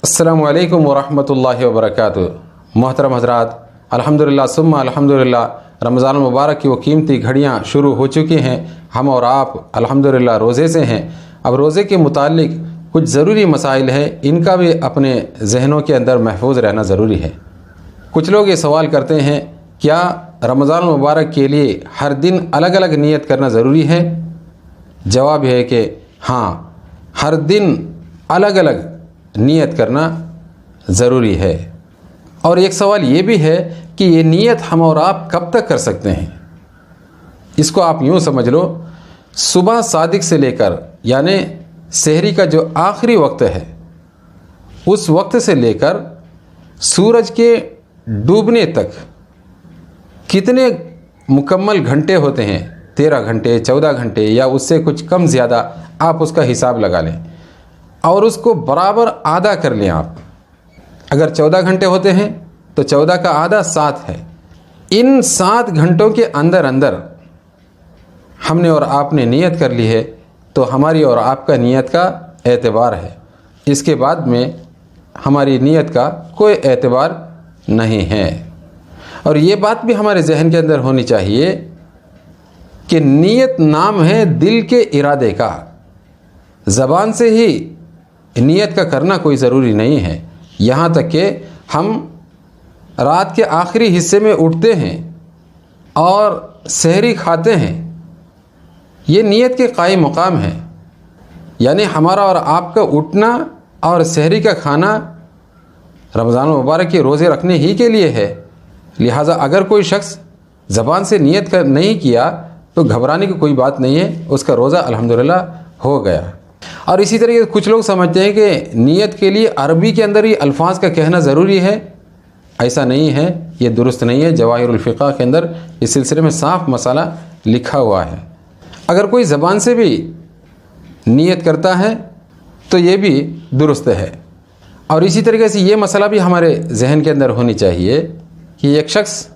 अस्सलामुअलैकुम वरहमतुल्लाहि वबरकातुहू। मोहतरम हज़रात, अल्हम्दुलिल्लाह सुम्मा अल्हम्दुलिल्लाह, रमज़ान मुबारक की वो कीमती घड़ियाँ शुरू हो चुकी हैं। हम और आप अल्हम्दुलिल्लाह रोज़े से हैं। अब रोज़े के मुतालिक कुछ ज़रूरी मसाइल हैं, इनका भी अपने जहनों के अंदर महफूज रहना ज़रूरी है। कुछ लोग ये सवाल करते हैं, क्या रमज़ान मुबारक के लिए हर दिन अलग अलग नियत करना ज़रूरी है? जवाब है कि हाँ, हर दिन अलग अलग नियत करना ज़रूरी है। और एक सवाल ये भी है कि ये नियत हम और आप कब तक कर सकते हैं? इसको आप यूँ समझ लो, सुबह सादिक से लेकर यानि सहरी का जो आखिरी वक्त है, उस वक्त से लेकर सूरज के डूबने तक कितने मुकम्मल घंटे होते हैं? 13 घंटे, 14 घंटे या उससे कुछ कम ज़्यादा, आप उसका हिसाब लगा लें और उसको बराबर आधा कर लें। आप अगर 14 घंटे होते हैं तो 14 का आधा 7 है। इन 7 घंटों के अंदर अंदर हमने और आपने नियत कर ली है तो हमारी और आपका नियत का एतबार है। इसके बाद में हमारी नियत का कोई एतबार नहीं है। और ये बात भी हमारे जहन के अंदर होनी चाहिए कि नियत नाम है दिल के इरादे का। ज़बान से ही नियत का करना कोई ज़रूरी नहीं है। यहाँ तक कि हम रात के आखिरी हिस्से में उठते हैं और सहरी खाते हैं, ये नियत के कायम मकाम है। यानी हमारा और आपका उठना और सहरी का खाना रमज़ान मुबारक के रोज़े रखने ही के लिए है। लिहाजा अगर कोई शख्स ज़बान से नियत कर नहीं किया तो घबराने की कोई बात नहीं है, उसका रोज़ा अल्हम्दुलिल्लाह हो गया। और इसी तरीके से कुछ लोग समझते हैं कि नियत के लिए अरबी के अंदर ही अल्फाज का कहना ज़रूरी है। ऐसा नहीं है, ये दुरुस्त नहीं है। जवाहिरुल फ़िक़्ह के अंदर इस सिलसिले में साफ मसाला लिखा हुआ है। अगर कोई ज़बान से भी नियत करता है तो ये भी दुरुस्त है। और इसी तरीके से ये मसला भी हमारे जहन के अंदर होनी चाहिए कि एक शख्स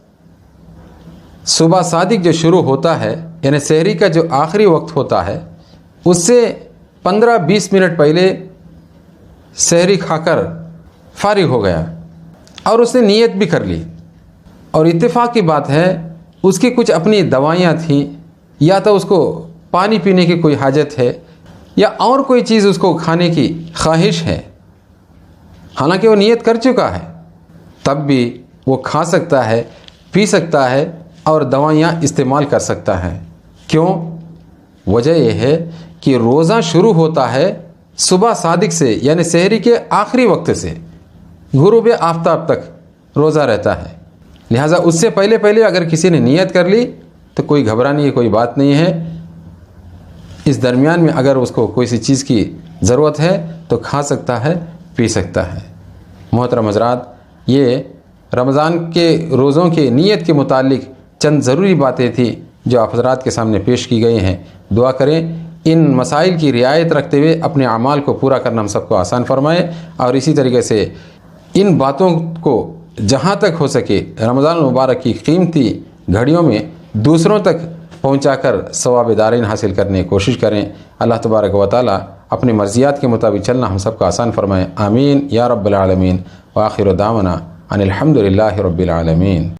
सुबह सादिक जो शुरू होता है, यानी सहरी का जो आखिरी वक्त होता है, उससे 15-20 मिनट पहले सहरी खाकर फारिग हो गया और उसने नियत भी कर ली। और इत्तेफाक की बात है, उसकी कुछ अपनी दवाइयाँ थीं, या तो उसको पानी पीने की कोई हाजत है या और कोई चीज़ उसको खाने की ख्वाहिश है, हालांकि वो नियत कर चुका है, तब भी वो खा सकता है, पी सकता है और दवाइयाँ इस्तेमाल कर सकता है। क्यों? वजह यह है कि रोज़ा शुरू होता है सुबह सादिक से, यानी सहरी के आखिरी वक्त से गुरूब आफ्ताब तक रोज़ा रहता है। लिहाजा उससे पहले पहले अगर किसी ने नियत कर ली तो कोई घबराने की कोई बात नहीं है। इस दरमियान में अगर उसको कोई सी चीज़ की ज़रूरत है तो खा सकता है, पी सकता है। मोहतरम हज़रात, ये रमज़ान के रोज़ों के नियत के मुतालिक चंद ज़रूरी बातें थी जो आप हज़रात के सामने पेश की गई हैं। दुआ करें इन मसाइल की रियायत रखते हुए अपने अमाल को पूरा करना हम सबको आसान फरमाए। और इसी तरीके से इन बातों को जहाँ तक हो सके रमज़ान मुबारक की कीमती घड़ियों में दूसरों तक पहुँचाकर सवाब दारीन हासिल करने की कोशिश करें। अल्लाह तबारक व तआला अपनी मर्ज़ियात के मुताबिक चलना हम सबको आसान फरमाए। आमीन या रब्बिल आलमीन। व आखिर दावना अनिल हम्दुलिल्लाहि रब्बिल आलमीन।